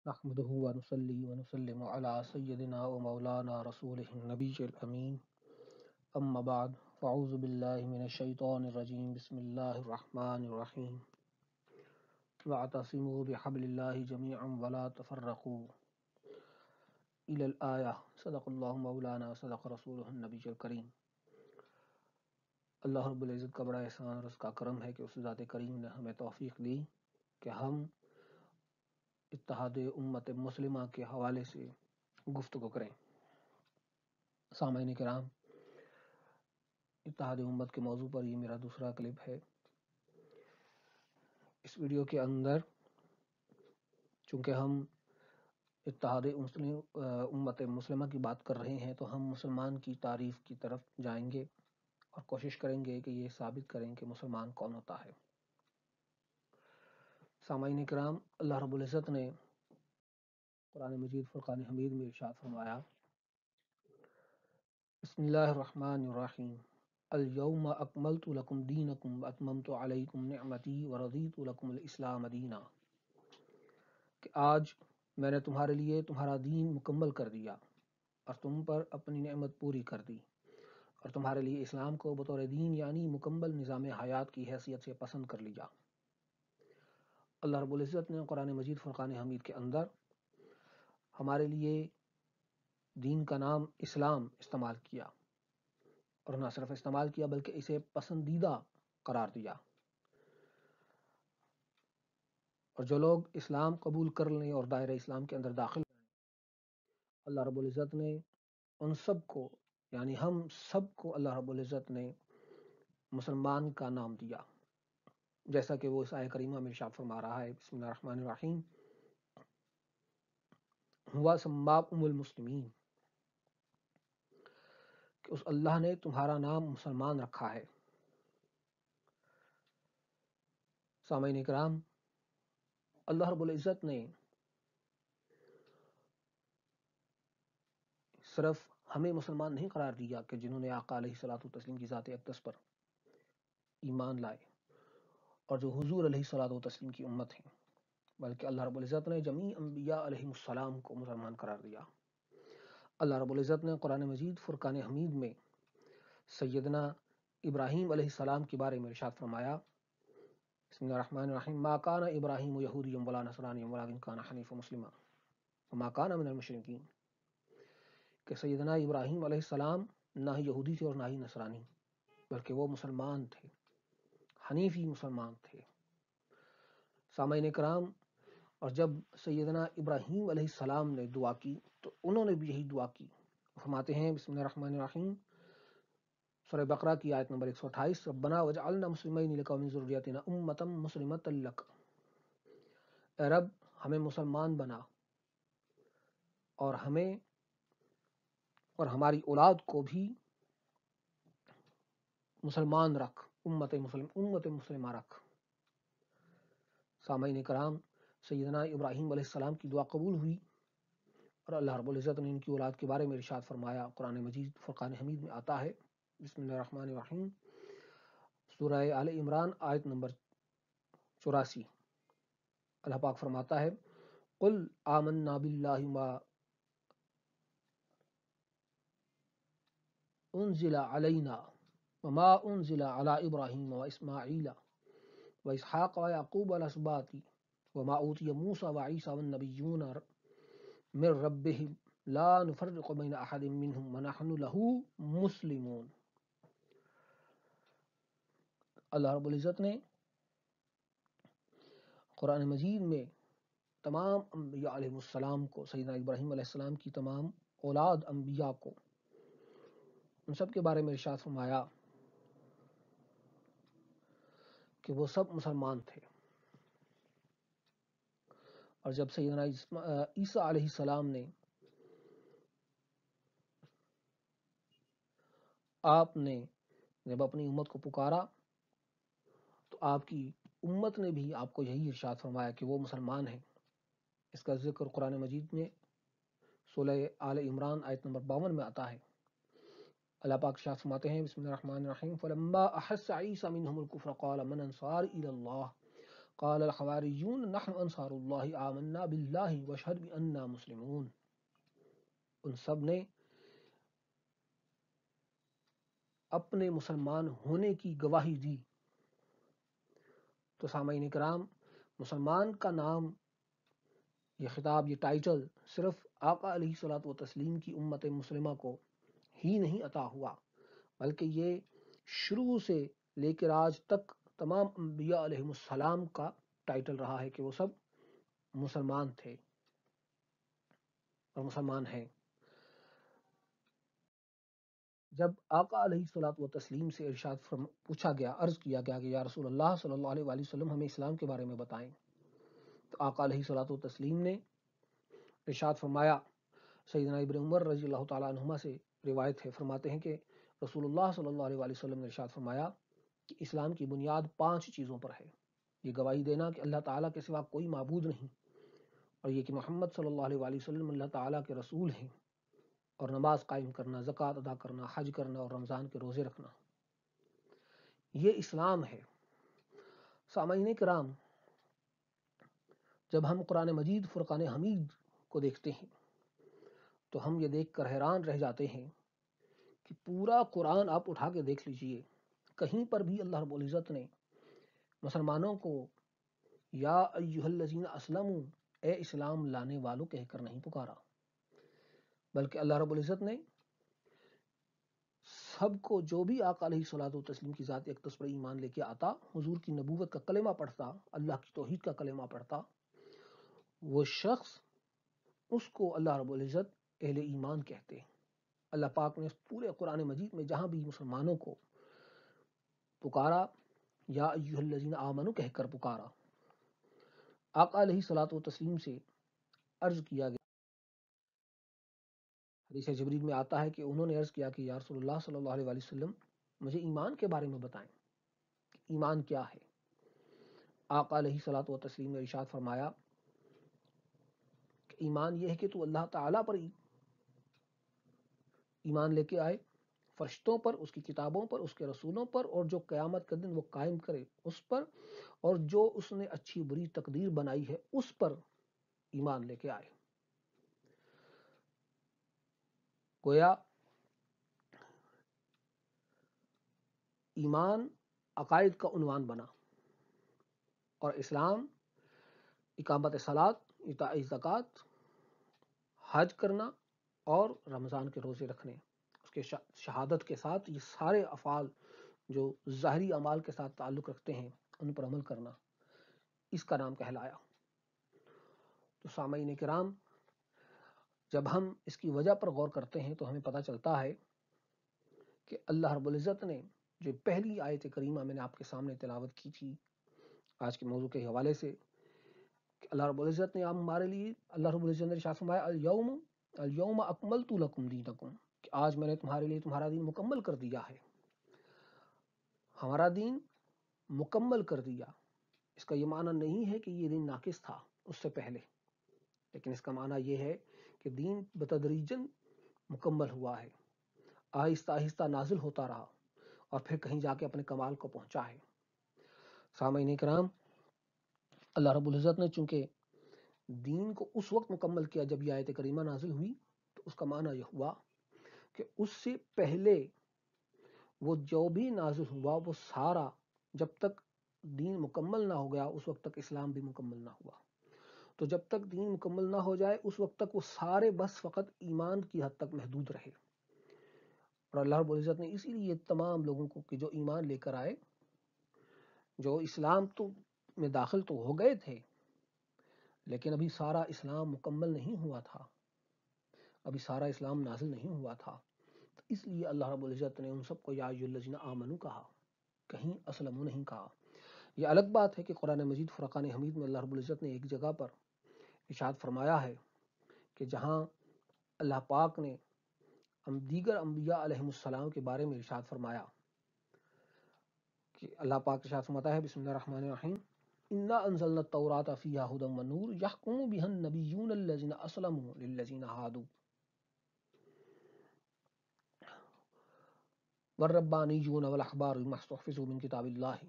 نحمده ونصلي ونسلم على سيدنا ومولانا رسوله النبي الأمين أما بعد فأعوذ بالله من الشيطان الرجيم بسم الله الرحمن الرحيم واعتصموا بحبل الله جميعا ولا تفرقوا إلى الآية صدق الله مولانا وصدق رسوله النبي الكريم۔ اللہ رب العزت کا بڑا احسان اور اس کا کرم ہے کہ اس ذات کریم نے ہمیں توفیق دی کہ ہم اتحاد امت مسلمہ کے حوالے سے گفتگو کریں۔ سامعین کرام، اتحاد امت کے موضوع پر یہ میرا دوسرا کلپ ہے۔ اس ویڈیو کے اندر چونکہ ہم اتحاد امت مسلمہ کی بات کر رہے ہیں تو ہم مسلمان کی تعریف کی طرف جائیں گے اور کوشش کریں گے کہ یہ ثابت کریں کہ مسلمان کون ہوتا ہے۔ سامعین کرام، اللہ رب العزت نے قرآن مجید فرقان حمید میں ارشاد فرمایا، بسم اللہ الرحمن الرحیم، اليوم اکملت لکم دینکم واتممت علیکم نعمتی ورضیت لکم الاسلام دینا، کہ آج میں نے تمہارے لیے تمہارا دین مکمل کر دیا اور تم پر اپنی نعمت پوری کر دی اور تمہارے لیے اسلام کو بطور دین یعنی مکمل نظام حیات کی حیثیت سے پسند کر لیا۔ اللہ رب العزت نے قرآن مجید فرقان حمید کے اندر ہمارے لیے دین کا نام اسلام استعمال کیا، اور نہ صرف استعمال کیا بلکہ اسے پسندیدہ قرار دیا، اور جو لوگ اسلام قبول کر لیں اور دائرہ اسلام کے اندر داخل ہیں، اللہ رب العزت نے ان سب کو یعنی ہم سب کو اللہ رب العزت نے مسلمان کا نام دیا، جیسا کہ وہ اس آیہ کریمہ میں ارشاد فرما رہا ہے، بسم اللہ الرحمن الرحیم، ہوا سماکم المسلمین، کہ اس اللہ نے تمہارا نام مسلمان رکھا ہے۔ سامعین کرام، اللہ رب العزت نے صرف ہمیں مسلمان نہیں قرار دیا کہ جنہوں نے آقا علیہ الصلوۃ والتسلیم کی ذات اقدس پر ایمان لائے اور جو حضور علیہ الصلوۃ والتسلیم کی امت ہیں، بلکہ اللہ رب العزت نے جمیع انبیاء علیہ السلام کو مسلمان قرار دیا۔ اللہ رب العزت نے قرآن مجید فرقان حمید میں سیدنا ابراہیم علیہ السلام کے بارے میں ارشاد فرمایا، بسم اللہ الرحمن الرحیم، ما کان ابراہیم یہودیا ولا نصرانیا ولکن کان حنیفا مسلما وما کان من المشرکین، کہ سیدنا ابراہیم علیہ السلام نہ ہی یہودی تھے اور نہ ہی نصرانی، بلکہ وہ مسلمان تھے، حنیفی مسلمان تھے۔ سامعین کرام، اور جب سیدنا ابراہیم علیہ السلام نے دعا کی تو انہوں نے بھی یہی دعا کی۔ فرماتے ہیں بسم اللہ الرحمن الرحیم، سورہ بقرہ کی آیت نمبر 128، ربنا وجعلنا مسلمین لک ومن ذریتنا امۃ مسلمۃ لک، اے رب ہمیں مسلمان بنا اور ہمیں اور ہماری اولاد کو بھی مسلمان رکھ، امت مسلمہ رکھ۔ سامعین کرام، سیدنا ابراہیم علیہ السلام کی دعا قبول ہوئی اور اللہ رب العزت نے ان کی اولاد کے بارے میں ارشاد فرمایا۔ قرآن مجید فرقان حمید میں آتا ہے، بسم اللہ الرحمن الرحیم، سورہ آل عمران آیت نمبر 84، اللہ پاک فرماتا ہے، قل آمنا باللہ ما انزل علینا وما انزل علی ابراہیم واسماعیل واسحاق ویعقوب والاسباط وما اوتی موسیٰ وعیسیٰ والنبیون من ربہم لا نفرق بین احد منہم ونحن لہ مسلمون۔ اللہ رب العزت نے قرآن مجید میں تمام انبیاء علیہ السلام کو، سیدنا ابراہیم علیہ السلام کی تمام اولاد انبیاء کو، ان سب کے بارے میں ارشاد فرمایا کہ وہ سب مسلمان تھے، اور جب سیدنا عیسیٰ علیہ السلام نے آپ نے جب اپنی امت کو پکارا تو آپ کی امت نے بھی آپ کو یہی ارشاد فرمایا کہ وہ مسلمان ہیں۔ اس کا ذکر قرآن مجید میں سورہ آل عمران آیت نمبر 52 میں آتا ہے۔ اللہ پاک ارشاد فرماتے ہیں، بسم اللہ الرحمن الرحیم، فلما احس عیسیٰ منہم الکفر قال من انصاری الی اللہ قال الحواریون نحن انصار اللہ آمنا باللہ واشہد بأننا مسلمون، ان سب نے اپنے مسلمان ہونے کی گواہی دی۔ تو سامعین کرام، مسلمان کا نام، یہ خطاب، یہ ٹائٹل صرف آقا علیہ الصلوۃ والتسلیم کی امت مسلمہ کو ہی نہیں عطا ہوا، بلکہ یہ شروع سے لے کر آج تک تمام انبیاء علیہ السلام کا ٹائٹل رہا ہے کہ وہ سب مسلمان تھے اور مسلمان ہیں۔ جب آقا علیہ الصلوۃ والتسلیم سے پوچھا گیا، عرض کیا گیا کہ یا رسول اللہ صلی اللہ علیہ وآلہ وسلم ہمیں اسلام کے بارے میں بتائیں، تو آقا علیہ الصلوۃ والتسلیم نے ارشاد فرمایا، سیدنا ابن عمر رضی اللہ تعالیٰ عنہما سے روایت ہے، فرماتے ہیں کہ رسول اللہ صلی اللہ علیہ وآلہ وسلم نے ارشاد فرمایا کہ اسلام کی بنیاد 5 چیزوں پر ہے: یہ گواہی دینا کہ اللہ تعالیٰ کے سوا کوئی معبود نہیں، اور یہ کہ محمد صلی اللہ علیہ وآلہ وسلم اللہ تعالیٰ کے رسول ہیں، اور نماز قائم کرنا، زکوٰۃ ادا کرنا، حج کرنا اور رمضان کے روزے رکھنا۔ یہ اسلام ہے۔ سامعین کرام، جب ہم قرآن مجید فرقان حمید کو دیکھتے ہیں تو ہم یہ دیکھ کر حیران رہ جاتے ہیں کہ پورا قرآن آپ اٹھا کے دیکھ لیجئے، کہیں پر بھی اللہ رب العزت نے مسلمانوں کو یا ایھا الذین اسلموا، اے اسلام لانے والوں کہہ کر نہیں پکارا، بلکہ اللہ رب العزت نے سب کو، جو بھی آقا علیہ الصلوۃ والتسلیم کی ذات اقدس پر ایمان لے کے آتا، حضور کی نبوت کا کلمہ پڑھتا، اللہ کی توحید کا کلمہ پڑھتا، وہ شخص، اس کو اللہ رب العزت اہل ایمان کہتے ہیں۔ اللہ پاک نے پورے قرآن مجید میں جہاں بھی مسلمانوں کو پکارا، یا ایھا الذین آمنوا کہہ کر پکارا، آقا علیہ الصلوۃ والتسلیم سے عرض کیا گیا، حدیث جبریل میں آتا ہے کہ انہوں نے عرض کیا کہ یا رسول اللہ صلی اللہ علیہ وآلہ وسلم مجھے ایمان کے بارے میں بتائیں، ایمان کیا ہے؟ آقا علیہ الصلوۃ والتسلیم نے ارشاد فرمایا کہ ایمان یہ ہے کہ تو اللہ تعالیٰ پر ایمان لے کے آئے، فرشتوں پر، اس کی کتابوں پر، اس کے رسولوں پر، اور جو قیامت کے دن وہ قائم کرے اس پر، اور جو اس نے اچھی بری تقدیر بنائی ہے اس پر ایمان لے کے آئے۔ گویا ایمان عقائد کا عنوان بنا، اور اسلام اقامت صلاۃ، ایتاء زکوٰۃ، حج کرنا اور رمضان کے روزے رکھنے، اس کے شہادت کے ساتھ، یہ سارے افعال جو ظاہری اعمال کے ساتھ تعلق رکھتے ہیں ان پر عمل کرنا، اس کا نام کہلایا۔ تو سامعین کرام، جب ہم اس کی وجہ پر غور کرتے ہیں تو ہمیں پتہ چلتا ہے کہ اللہ رب العزت نے جو پہلی آیت کریمہ میں نے آپ کے سامنے تلاوت کی تھی آج کے موضوع کے حوالے سے، کہ اللہ رب العزت نے ہمارے لیے، اللہ رب العزت نے ارشاد فرمایا الیوم اکملت لکم دینکم، کہ آج میں نے تمہارے لیے تمہارا دین مکمل کر دیا ہے۔ ہمارا دین مکمل کر دیا، اس کا یہ معنی نہیں ہے کہ یہ دین ناقص تھا اس سے پہلے، لیکن اس کا معنی یہ ہے کہ دین بتدریجاً مکمل ہوا ہے، آہستہ آہستہ نازل ہوتا رہا اور پھر کہیں جا کے اپنے کمال کو پہنچا ہے۔ سامعین کرام، اللہ رب العزت نے چونکہ دین کو اس وقت مکمل کیا جب یہ آیت کریمہ نازل ہوئی، تو اس کا معنی یہ ہوا کہ اس سے پہلے وہ جو بھی نازل ہوا وہ سارا، جب تک دین مکمل نہ ہو گیا اس وقت تک اسلام بھی مکمل نہ ہوا، تو جب تک دین مکمل نہ ہو جائے اس وقت تک وہ سارے بس فقط ایمان کی حد تک محدود رہے۔ اور اللہ رب العزت نے اسی لیے تمام لوگوں کو کہ جو ایمان لے کر آئے، جو اسلام میں داخل تو ہو گئے تھے لیکن ابھی سارا اسلام مکمل نہیں ہوا تھا، ابھی سارا اسلام نازل نہیں ہوا تھا، تو اس لیے اللہ رب العزت نے ان سب کو یا ایھا الذین آمنوا کہا، کہیں اسلموا نہیں کہا۔ یہ الگ بات ہے کہ قرآن مجید فرقان حمید میں اللہ رب العزت نے ایک جگہ پر ارشاد فرمایا ہے کہ جہاں اللہ پاک نے دیگر انبیاء علیہ السلام کے بارے میں ارشاد فرمایا، کہ اللہ پاک ارشاد فرماتا ہے، بسم اللہ الرحمن الرحیم، انا انزلنا التوراۃ فیہا ھدی ونور یحکم بہا النبیون الذین اسلموا للذین ھادوا والربانیون والاحبار بما استحفظوا من کتاب اللہ۔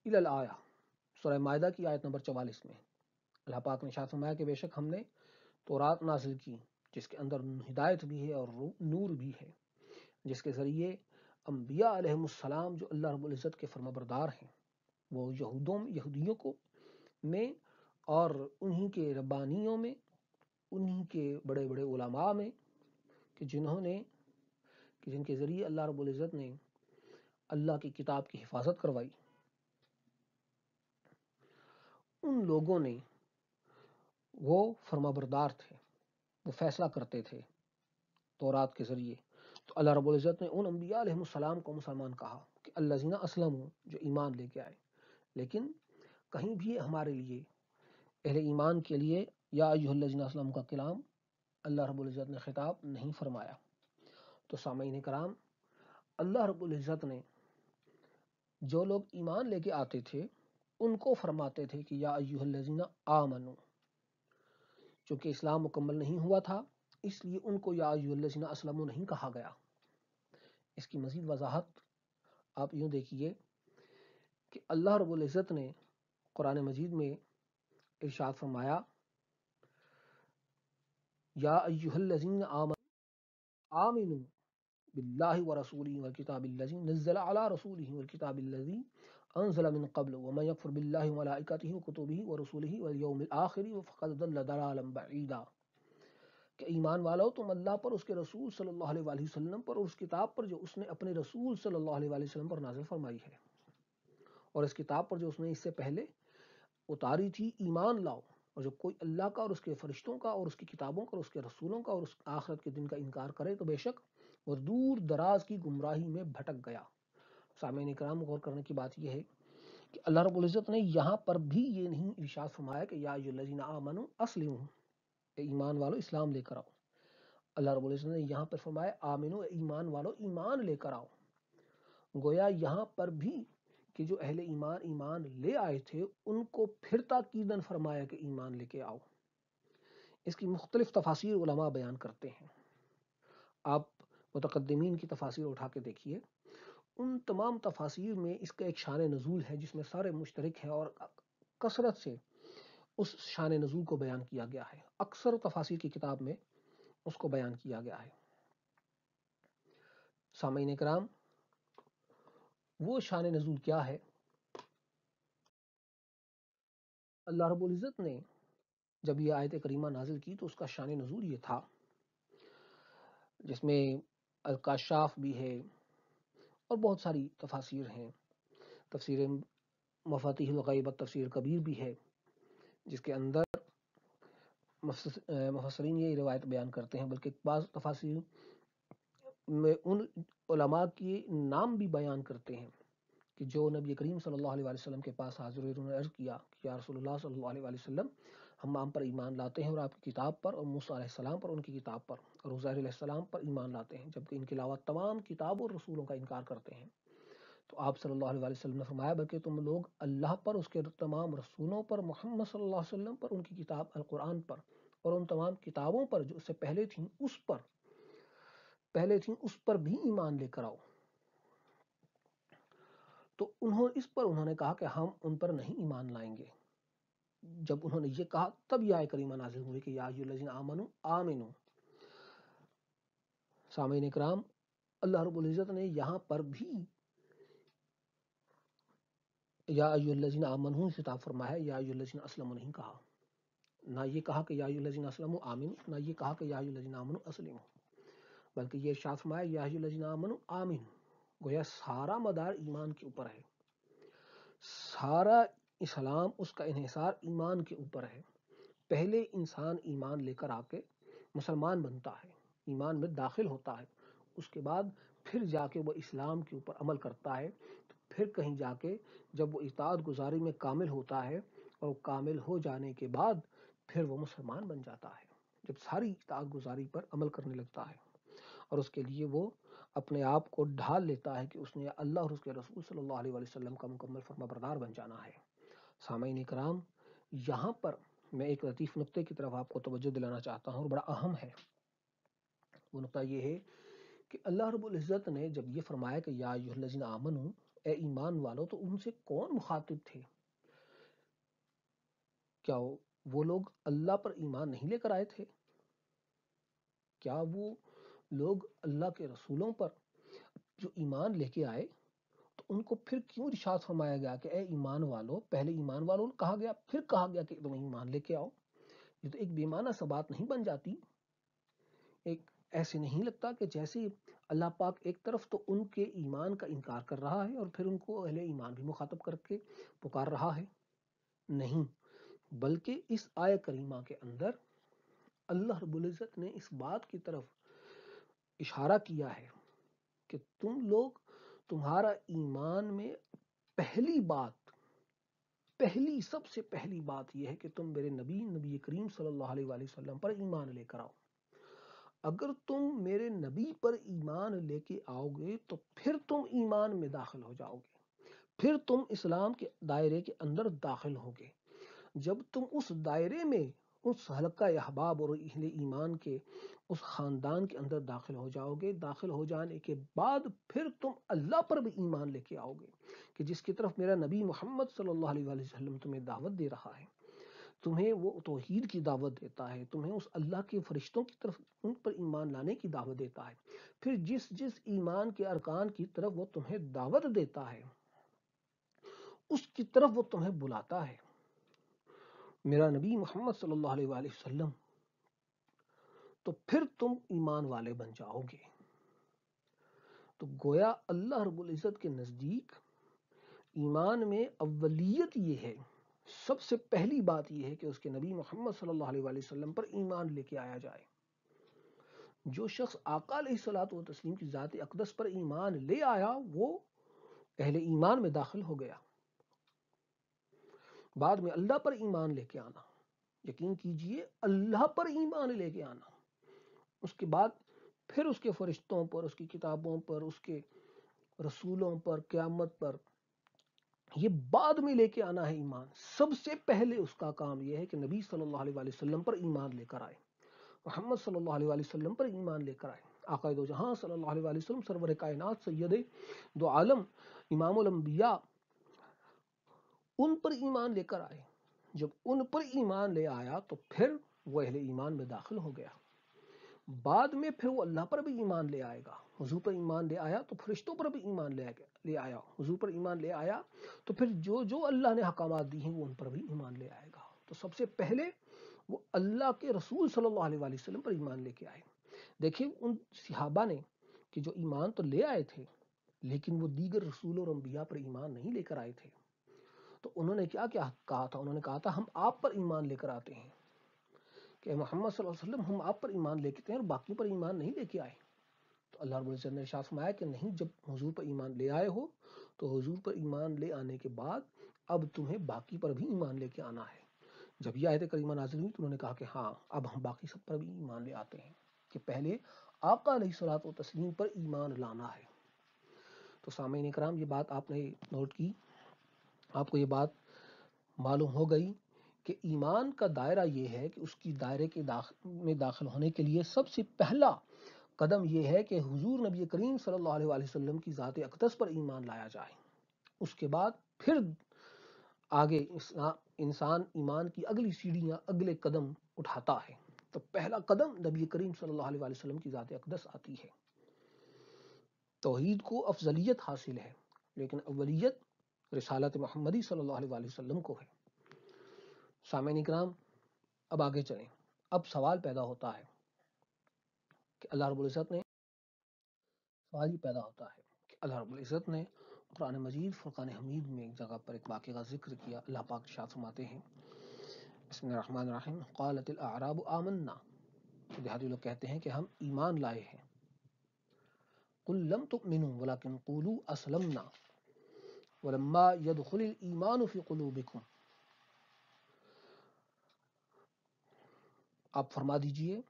الی الآیہ، سورہ مائدہ کی آیت نمبر 44 میں اللہ پاک نے ارشاد فرمایا کہ بے شک ہم نے تورات نازل کی جس کے اندر ہدایت بھی ہے اور نور بھی ہے، جس کے ذریعے انبیاء علیہم السلام جو اللہ رب العزت کے فرما بردار ہیں وہ یہودیوں کو میں اور انہی کے ربانیوں میں، انہی کے بڑے بڑے علماء میں کہ جن کے ذریعے اللہ رب العزت نے اللہ کی کتاب کی حفاظت کروائی، ان لوگوں نے وہ فرما بردار تھے، وہ فیصلہ کرتے تھے تورات کے ذریعے۔ تو اللہ رب العزت نے ان انبیاء علیہ السلام کو مسلمان کہا کہ الذین اسلموا، جو ایمان لے کے آئے، لیکن کہیں بھی ہمارے لیے اہل ایمان کے لیے یا ایھا الذین اسلموا کا کلام اللہ رب العزت نے خطاب نہیں فرمایا۔ تو سامعین کرام، اللہ رب العزت نے جو لوگ ایمان لے کے آتے تھے ان کو فرماتے تھے کہ یا ایھا الذین آمنوا، چونکہ اسلام مکمل نہیں ہوا تھا اس لیے ان کو یا ایھا الذین اسلموا نہیں کہا گیا۔ اس کی مزید وضاحت آپ یوں دیکھیے کہ اللہ رب العزت نے قرآن مجید میں ارشاد فرمایا یا ایھا الذین آمنوا باللہ ورسولہ والکتاب الذی نزل علی رسولہ والکتاب الذی انزل من قبل ومن یکفر باللہ وملائکتہ وکتبہ ورسلہ والیوم الآخر فقد ضل ضلالا بعیدا، کہ ایمان والو تم اللہ پر، اس کے رسول صلی اللہ علیہ وآلہ وسلم پر اور اس کتاب پر جو اس نے اپنے رسول صلی اللہ علیہ وآلہ وسلم پر نازل فرمائی ہے، اور اس کتاب پر جو اس نے اس سے پہلے اتاری تھی، ایمان لاؤ۔ اور جو کوئی اللہ کا اور اس کے فرشتوں کا اور اس کی کتابوں کا اور اس کے رسولوں کا اور اس آخرت کے دن کا انکار کرے تو بے شک وہ دور دراز کی گمراہی میں بھٹک گیا۔ سامعین کرام، غور کرنے کی بات یہ ہے کہ اللہ رب العزت نے یہاں پر بھی یہ نہیں ارشاد فرمایا کہ یا ایھا الذین آمنوا اسلموا، اے ایمان والو اسلام لے کر آؤ۔ اللہ رب العزت نے یہاں پر فرمایا آمنو، اے ایمان والو ایمان لے کر آؤ۔ گویا یہاں پر بھی کہ جو اہل ایمان لے آئے تھے ان کو پھر تاکیداً فرمایا کہ ایمان لے کے آؤ۔ اس کی مختلف تفاسیر علماء بیان کرتے ہیں، آپ متقدمین کی تفاسیر اٹھا کے دیکھیے، ان تمام تفاسیر میں اس کا ایک شان نزول ہے جس میں سارے مشترک ہیں اور کثرت سے اس شان نزول کو بیان کیا گیا ہے، اکثر تفاسیر کی کتاب میں اس کو بیان کیا گیا ہے۔ سامعین کرام، وہ شان نزول کیا ہے؟ اللہ رب العزت نے جب یہ آیت کریمہ نازل کی تو اس کا شان نزول یہ تھا، جس میں الکاشاف بھی ہے اور بہت ساری تفاسیر ہیں، تفسیر مفاتیح الغیب، تفسیر کبیر بھی ہے، جس کے اندر مفسرین یہ روایت بیان کرتے ہیں، بلکہ بعض تفاسیر میں ان علماء کے نام بھی بیان کرتے ہیں کہ جو نبی کریم صلی اللہ علیہ وسلم کے پاس حاضر ہوئے، انہوں نے عرض کیا کہ یا رسول اللہ صلی اللہ علیہ وسلم، ہم آپ پر ایمان لاتے ہیں اور آپ کی کتاب پر، اور موسیٰ علیہ السلام پر ان کی کتاب پر، اور عزیر علیہ السلام پر ایمان لاتے ہیں، جبکہ ان کے علاوہ تمام کتابوں اور رسولوں کا انکار کرتے ہیں۔ تو آپ صلی اللہ علیہ وسلم نے فرمایا بلکہ تم لوگ اللہ پر، اس کے تمام رسولوں پر، محمد صلی اللہ علیہ وسلم پر، ان کی کتاب القرآن پر اور ان تمام کتابوں پر جو اس سے پہلے تھیں اس پر بھی ایمان لے کر آؤ۔ تو انہوں نے کہا کہ ہم ان پر نہیں ایمان لائیں گے۔ جب انہوں نے یہ کہا تب یہ آیت کریمہ نازل ہوئی کہ یا ایھا الذین آمنوا آمنوا۔ سامعین کرام، اللہ رب العزت نے یہاں پر بھی یا ایھا الذین آمنوا خطاب فرمایا ہے، یا ایھا الذین اسلموا نہیں کہا، نہ یہ کہا کہ یا ایھا الذین اسلموا آمنوا، نہ یہ کہا کہ یا ایھا الذین آمنوا اسلموا، بلکہ یہ ارشاد فرمایا یا ایھا الذین آمنوا آمنوا۔ گویا سارا مدار ایمان کے اوپر ہے، سارا اسلام، اس کا انحصار ایمان کے اوپر ہے۔ پہلے انسان ایمان لے کر آ کے مسلمان بنتا ہے، ایمان میں داخل ہوتا ہے، اس کے بعد پھر جا کے وہ اسلام کے اوپر عمل کرتا ہے، تو پھر کہیں جا کے جب وہ اطاعت گزاری میں کامل ہوتا ہے اور کامل ہو جانے کے بعد پھر وہ مسلمان بن جاتا ہے، جب ساری اطاعت گزاری پر عمل کرنے لگتا ہے، اور اس کے لیے وہ اپنے آپ کو ڈھال لیتا ہے کہ اس نے اللہ اور اس کے رسول صلی اللہ علیہ وسلم کا مکمل فرما بردار بن جانا ہے۔ سامعین کرام، یہاں پر میں ایک لطیف نقطے کی طرف آپ کو توجہ دلانا چاہتا ہوں اور بڑا اہم ہے۔ وہ نقطہ یہ ہے کہ اللہ رب العزت نے جب یہ فرمایا کہ یا ایھا الذین آمنوا، اے ایمان والو، تو ان سے کون مخاطب تھے؟ کیا وہ لوگ اللہ پر ایمان نہیں لے کر آئے تھے؟ کیا وہ لوگ اللہ کے رسولوں پر جو ایمان لے کے آئے تو ان کو پھر کیوں ارشاد فرمایا گیا کہ اے ایمان والو؟ پہلے ایمان والوں کہا گیا، پھر کہا گیا کہ تم ایمان لے کے آؤ؟ یہ تو ایک بے معنی سا بات نہیں بن جاتی؟ ایک ایسے نہیں لگتا کہ جیسے اللہ پاک ایک طرف تو ان کے ایمان کا انکار کر رہا ہے اور پھر ان کو اہل ایمان بھی مخاطب کر کے پکار رہا ہے؟ نہیں، بلکہ اس آیہ کریمہ کے اندر اللہ رب العزت نے اس بات کی طرف اشارہ کیا ہے کہ تم لوگ، تمہارا ایمان میں سب سے پہلی بات یہ ہے کہ تم میرے نبی کریم صلی اللہ علیہ وآلہ وسلم پر ایمان لے کر آؤ۔ اگر تم میرے نبی پر ایمان لے کے آؤ گے تو پھر تم ایمان میں داخل ہو جاؤ گے، پھر تم اسلام کے دائرے کے اندر داخل ہوگے۔ جب تم اس دائرے میں، اس حلقہ احباب اور اہل ایمان کے اس خاندان کے اندر داخل ہو جاؤ گے، داخل ہو جانے کے بعد پھر تم اللہ پر بھی ایمان لے کے آؤ گے کہ جس کی طرف میرا نبی محمد صلی اللہ علیہ وآلہ وسلم تمہیں دعوت دے رہا ہے، تمہیں وہ توحید کی دعوت دیتا ہے، تمہیں اس اللہ کے فرشتوں کی طرف ان پر ایمان لانے کی دعوت دیتا ہے۔ پھر جس جس ایمان کے ارکان کی طرف وہ تمہیں دعوت دیتا ہے اس کی طرف وہ تمہیں بلاتا ہے، میرا نبی محمد صلی اللہ علیہ وآلہ وسلم، تو پھر تم ایمان والے بن جاؤ گے۔ تو گویا اللہ رب العزت کے نزدیک ایمان میں اولیت یہ ہے، سب سے پہلی بات یہ ہے کہ اس کے نبی محمد صلی اللہ علیہ وآلہ وسلم پر ایمان لے کے آیا جائے۔ جو شخص آقا علیہ الصلوۃ والتسلیم کی ذات اقدس پر ایمان لے آیا وہ اہل ایمان میں داخل ہو گیا۔ بعد میں اللہ پر ایمان لے کے آنا، یقین کیجئے اللہ پر ایمان لے کے آنا، اس کے بعد پھر اس کے فرشتوں پر، اس کی کتابوں پر، اس کے رسولوں پر، قیامت پر، یہ بعد میں لے کے آنا ہے ایمان۔ سب سے پہلے اس کا کام یہ ہے کہ نبی صلی اللہ علیہ وآلہ وسلم پر ایمان لے کر آئے، محمد صلی اللہ علیہ وآلہ وسلم پر ایمان لے کر آئے، آقا دو جہاں صلی اللہ علیہ وآلہ وسلم، سرور کائنات، سید دو عالم، امام الانبیاء، ان پر ایمان لے کر آئے۔ جب ان پر ایمان لے آیا تو پھر وہ اہل ایمان میں داخل ہو گیا۔ بعد میں پھر وہ اللہ پر بھی ایمان لے آئے گا۔ حضور پر ایمان لے آیا تو فرشتوں پر بھی ایمان لے آیا، حضور پر ایمان لے آیا تو پھر جو جو اللہ نے حکامات دی ہیں وہ ان پر بھی ایمان لے آئے گا۔ تو سب سے پہلے وہ اللہ کے رسول صلی اللہ علیہ وآلہ وسلم پر ایمان لے کے آئے۔ دیکھیں ان صحابہ نے کہ جو ایمان تو لے آئے تھے لیکن وہ دیگر رسول اور انبیاء پر ایمان نہیں لے کر آئے تھے، تو انہوں نے کیا کہا تھا؟ انہوں نے کہا تھا ہم آپ پر ایمان لے کر آتے ہیں کہ محمد صلی اللہ علیہ وسلم ہم آپ پر ایمان لے کے آتے ہیں اور باقی پر ایمان نہیں لے کے آئے۔ تو اللہ رب العزت نے ارشاد فرمایا کہ نہیں، جب حضور پر ایمان لے آئے ہو تو حضور پر ایمان لے آنے کے بعد اب تمہیں باقی پر بھی ایمان لے کے آنا ہے۔ جب یہ آیت کریمہ نازل ہوئی تو انہوں نے کہا کہ ہاں اب ہم باقی سب پر بھی ایمان لے آتے ہیں، کہ پہلے آقا علیہ الصلوۃ والتسلیم پر ایمان لانا ہے۔ تو سامعین اکرام، یہ بات آپ نے نوٹ کی، آپ کو یہ بات معلوم ہو گئی کہ ایمان کا دائرہ یہ ہے کہ اس کی دائرے کے میں داخل ہونے کے لیے سب سے پہلا قدم یہ ہے کہ حضور نبی کریم صلی اللہ علیہ وآلہ وسلم کی ذات اقدس پر ایمان لایا جائے۔ اس کے بعد پھر آگے انسان ایمان کی اگلی سیڑھیاں، اگلے قدم اٹھاتا ہے۔ تو پہلا قدم نبی کریم صلی اللہ علیہ وآلہ وسلم کی ذات اقدس آتی ہے۔ توحید کو افضلیت حاصل ہے لیکن اولیت رسالت محمدی صلی اللہ علیہ وآلہ وسلم کو ہے۔ سامعین اکرام، اب آگے چلیں۔ اب سوال پیدا ہوتا ہے کہ اللہ رب العزت نے قرآن مجید فرقان حمید میں ایک جگہ پر ایک واقعہ کا ذکر کیا۔ اللہ پاک ارشاد فرماتے ہیں بسم اللہ الرحمن الرحیم، قالت الاعراب آمنا، دیہاتی لوگ کہتے ہیں کہ ہم ایمان لائے ہیں، قل لم تؤمنوا ولکن قولوا اسلمنا ولما يدخل الایمان فی قلوبکم، آپ فرما دیجئے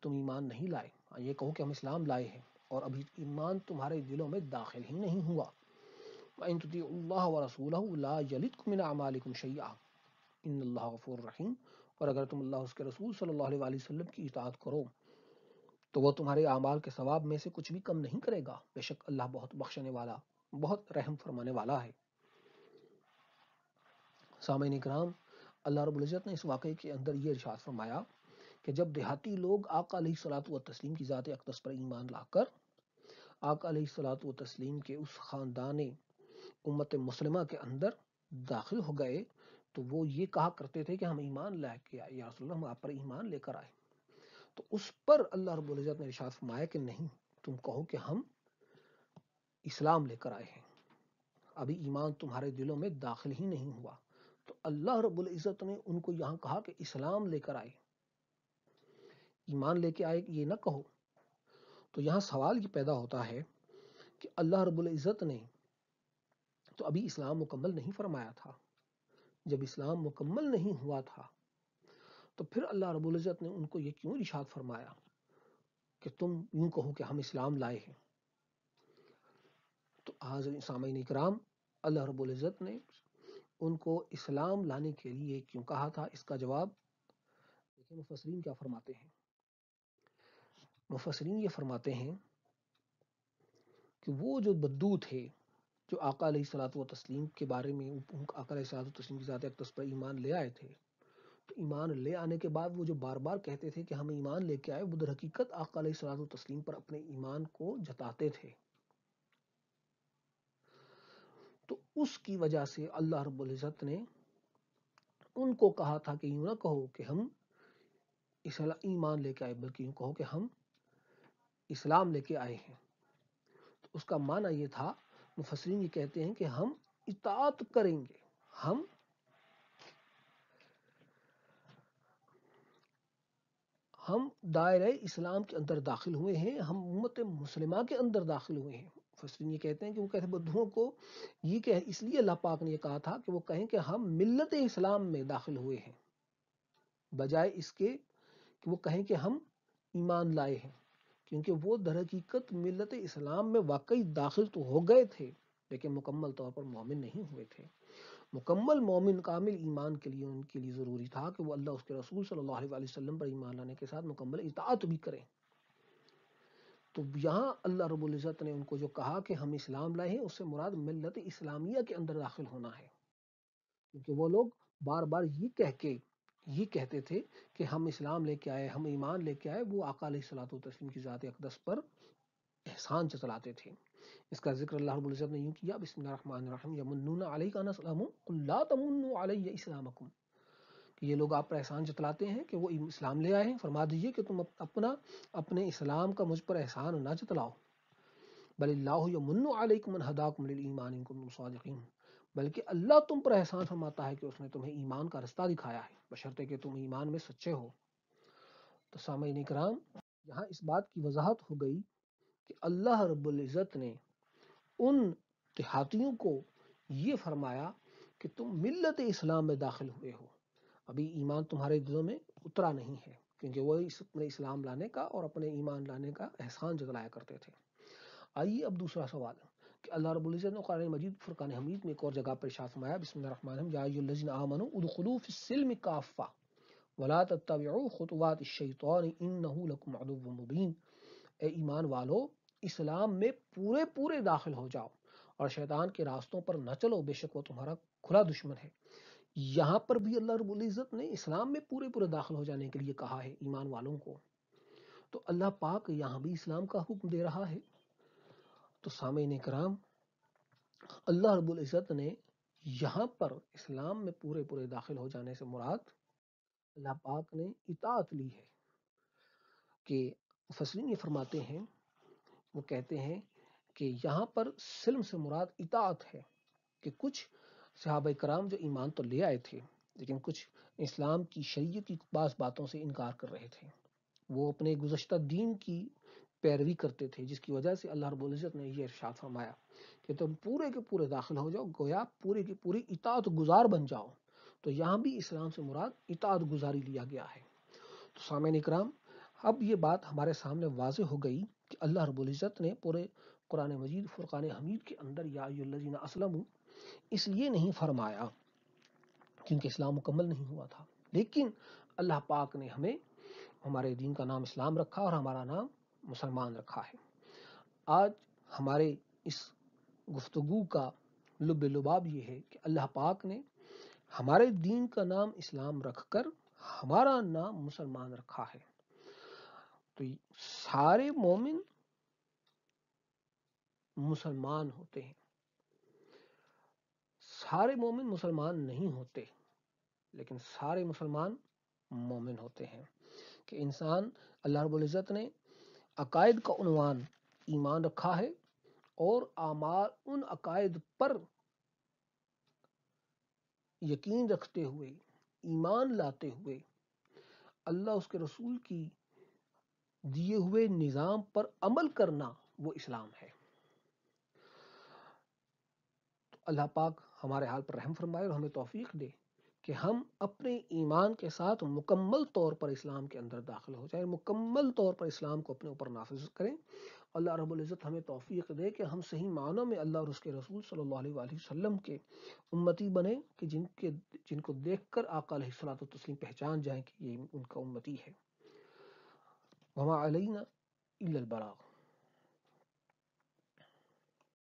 تم ایمان نہیں لائے، یہ کہو کہ ہم اسلام لائے ہیں اور ابھی ایمان تمہارے دلوں میں داخل ہی نہیں ہوا۔ وَإِن تُطِيعُوا اللَّهَ وَرَسُولَهُ لَا يَلِتْكُم مِّنْ أَعْمَالِكُمْ شَيْئًا إِنَّ اللَّهَ غَفُورٌ رَحِيمٌ، اور اگر تم اللہ اس کے رسول صلی اللہ علیہ وآلہ وسلم کی اطاعت کرو تو وہ تمہارے اعمال کے ثواب میں سے کچھ بھی کم نہیں کرے گا، بے شک اللہ بہت بخشنے والا بہت رحم فرمانے والا ہے۔ سامعین کرام، اللہ رب العزت نے اس واقعے کے اندر یہ ارشاد فرمایا کہ جب دیہاتی لوگ آقا علیہ الصلوۃ والتسلیم کی ذات اقدس پر ایمان لا کر آقا علیہ الصلوۃ والتسلیم کے اس خاندان امت مسلمہ کے اندر داخل ہو گئے تو وہ یہ کہا کرتے تھے کہ ہم ایمان لے کے آئے، یا رسول اللہ ہم آپ پر ایمان لے کر آئے۔ تو اس پر اللہ رب العزت نے ارشاد فرمایا کہ نہیں، تم کہو کہ ہم اسلام لے کر آئے ہیں، ابھی ایمان تمہارے دلوں میں داخل ہی نہیں ہوا۔ تو اللہ رب العزت نے ان کو یہاں کہا کہ اسلام لے کر آئے، ایمان لے کے آئے یہ نہ کہو۔ تو یہاں سوال یہ پیدا ہوتا ہے کہ اللہ رب العزت نے تو ابھی اسلام مکمل نہیں فرمایا تھا، جب اسلام مکمل نہیں ہوا تھا تو پھر اللہ رب العزت نے ان کو یہ کیوں ارشاد فرمایا کہ تم یوں کہو کہ ہم اسلام لائے ہیں؟ تو حاضرین سامعین کرام، اللہ رب العزت نے ان کو اسلام لانے کے لیے کیوں کہا تھا، اس کا جواب دیکھیں مفسرین کیا فرماتے ہیں۔ مفسرین یہ فرماتے ہیں کہ وہ جو بدو تھے جو آقا علیہ الصلوۃ والتسلیم کے بارے میں آقا علیہ الصلوۃ والتسلیم کی ذات اقدس پر ایمان لے آئے تھے، تو ایمان لے آنے کے بعد وہ جو بار بار کہتے تھے کہ ہم ایمان لے کے آئے، وہ در حقیقت آقا علیہ الصلوۃ والتسلیم پر اپنے ایمان کو جتاتے تھے۔ تو اس کی وجہ سے اللہ رب العزت نے ان کو کہا تھا کہ یوں نہ کہو کہ ہم ایمان لے کے آئے، بلکہ یوں کہو کہ ہم اسلام لے کے آئے ہیں۔ تو اس کا معنی یہ تھا، مفسرین یہ کہتے ہیں کہ ہم اطاعت کریں گے، ہم دائرہ اسلام کے اندر داخل ہوئے ہیں، ہم امت مسلمہ کے اندر داخل ہوئے ہیں۔ مفسرین یہ کہتے ہیں کہ وہ کہتے ہیں بدھوؤں کو یہ کہ اس لیے اللہ پاک نے یہ کہا تھا کہ وہ کہیں کہ ہم ملت اسلام میں داخل ہوئے ہیں، بجائے اس کے کہ وہ کہیں کہ ہم ایمان لائے ہیں، کیونکہ وہ در حقیقت ملت اسلام میں واقعی داخل تو ہو گئے تھے لیکن مکمل طور پر مومن نہیں ہوئے تھے۔ مکمل مومن کامل ایمان کے لیے ان کے لیے ضروری تھا کہ وہ اللہ اس کے رسول صلی اللہ علیہ وسلم پر ایمان لانے کے ساتھ مکمل اطاعت بھی کریں۔ تو یہاں اللہ رب العزت نے ان کو جو کہا کہ ہم اسلام لائے ہیں، اس سے مراد ملت اسلامیہ کے اندر داخل ہونا ہے، کیونکہ وہ لوگ بار بار یہ کہتے تھے کہ ہم اسلام لے کے آئے، ہم ایمان لے کے آئے، وہ آقا علیہ الصلوۃ والتسلیم کی ذات اقدس پر احسان جتلاتے تھے۔ اس کا ذکر اللہ رب العزت نے یوں کیا، بسم اللہ الرحمن الرحیم، یمنون علیک ان اسلموا قل لا تمنوا علی اسلامکم، کہ یہ لوگ آپ پر احسان جتلاتے ہیں کہ وہ اسلام لے آئے ہیں، فرما دیجئے کہ تم اپنے اسلام کا مجھ پر احسان نہ جتلاؤ، بل اللہ یمن علیکم ان ہداکم للایمان ان کنتم صادقین، بلکہ اللہ تم پر احسان فرماتا ہے کہ اس نے تمہیں ایمان کا رستہ دکھایا ہے، بشرطے کہ تم ایمان میں سچے ہو۔ تو سامعین کرام، یہاں اس بات کی وضاحت ہو گئی کہ اللہ رب العزت نے ان دیہاتیوں کو یہ فرمایا کہ تم ملت اسلام میں داخل ہوئے ہو، ابھی ایمان تمہارے دلوں میں اترا نہیں ہے، کیونکہ وہ اپنے اسلام لانے کا اور اپنے ایمان لانے کا احسان جتلایا کرتے تھے۔ آئیے اب دوسرا سوال کہ اللہ رب العزت نے قرآن مجید فرقان حمید میں ایک اور جگہ پر ارشاد فرمایا، بسم اللہ الرحمن الرحیم، یا ایھا الذین آمنوا ادخلوا فی السلم کافہ ولا تتبعوا خطوات الشیطان انہ لکم عدو مبین، اے ایمان والو اسلام میں پورے داخل ہو جاؤ اور شیطان کے راستوں پر نہ چلو، بے شک وہ تمہارا کھلا دشمن ہے۔ یہاں پر بھی اللہ رب العزت نے اسلام میں پورے داخل ہو جانے کے لیے کہا ہے ایمان والوں کو، تو اللہ پاک یہاں بھی اسلام کا حکم دے رہا ہے۔ تو سامعین کرام، اللہ رب العزت نے یہاں پر اسلام میں پورے داخل ہو جانے سے مراد اللہ پاک نے اطاعت لی ہے، کہ مفسرین یہ فرماتے ہیں، وہ کہتے ہیں کہ یہاں پر سلم سے مراد اطاعت ہے، کہ کچھ صحابہ کرام جو ایمان تو لے آئے تھے لیکن کچھ اسلام کی شریعت کی بعض باتوں سے انکار کر رہے تھے، وہ اپنے گزشتہ دین کی پیروی کرتے تھے، جس کی وجہ سے اللہ رب العزت نے یہ ارشاد فرمایا کہ تم پورے کے پورے داخل ہو جاؤ، گویا پوری کی پوری اطاعت گزار بن جاؤ۔ تو یہاں بھی اسلام سے مراد اطاعت گزاری لیا گیا ہے۔ تو سامعین اکرام، اب یہ بات ہمارے سامنے واضح ہو گئی کہ اللہ رب العزت نے پورے قرآن مجید فرقان حمید کے اندر یا ایھا الذین اسلموا اس لیے نہیں فرمایا کیونکہ اسلام مکمل نہیں ہوا تھا، لیکن اللہ پاک نے ہمیں ہمارے دین کا نام اسلام رکھا اور ہمارا نام مسلمان رکھا ہے۔ آج ہمارے اس گفتگو کا لب لباب یہ ہے کہ اللہ پاک نے ہمارے دین کا نام اسلام رکھ کر ہمارا نام مسلمان رکھا ہے. تو سارے مومن مسلمان ہوتے ہیں، سارے مومن مسلمان نہیں ہوتے، لیکن سارے مسلمان مومن ہوتے ہیں. کہ انسان، اللہ رب العزت نے عقائد کا عنوان ایمان رکھا ہے، اور اعمال ان عقائد پر یقین رکھتے ہوئے، ایمان لاتے ہوئے اللہ اس کے رسول کی دیے ہوئے نظام پر عمل کرنا، وہ اسلام ہے. تو اللہ پاک ہمارے حال پر رحم فرمائے اور ہمیں توفیق دے کہ ہم اپنے ایمان کے ساتھ مکمل طور پر اسلام کے اندر داخل ہو جائیں، مکمل طور پر اسلام کو اپنے اوپر نافذ کریں. اللہ رب العزت ہمیں توفیق دے کہ ہم صحیح معنوں میں اللہ اور اس کے رسول صلی اللہ علیہ وآلہ وسلم کے امتی بنے، کہ جن کو دیکھ کر آقا علیہ الصلوۃ والتسلیم پہچان جائیں کہ یہ ان کا امتی ہے. وما علینا الا البلاغ.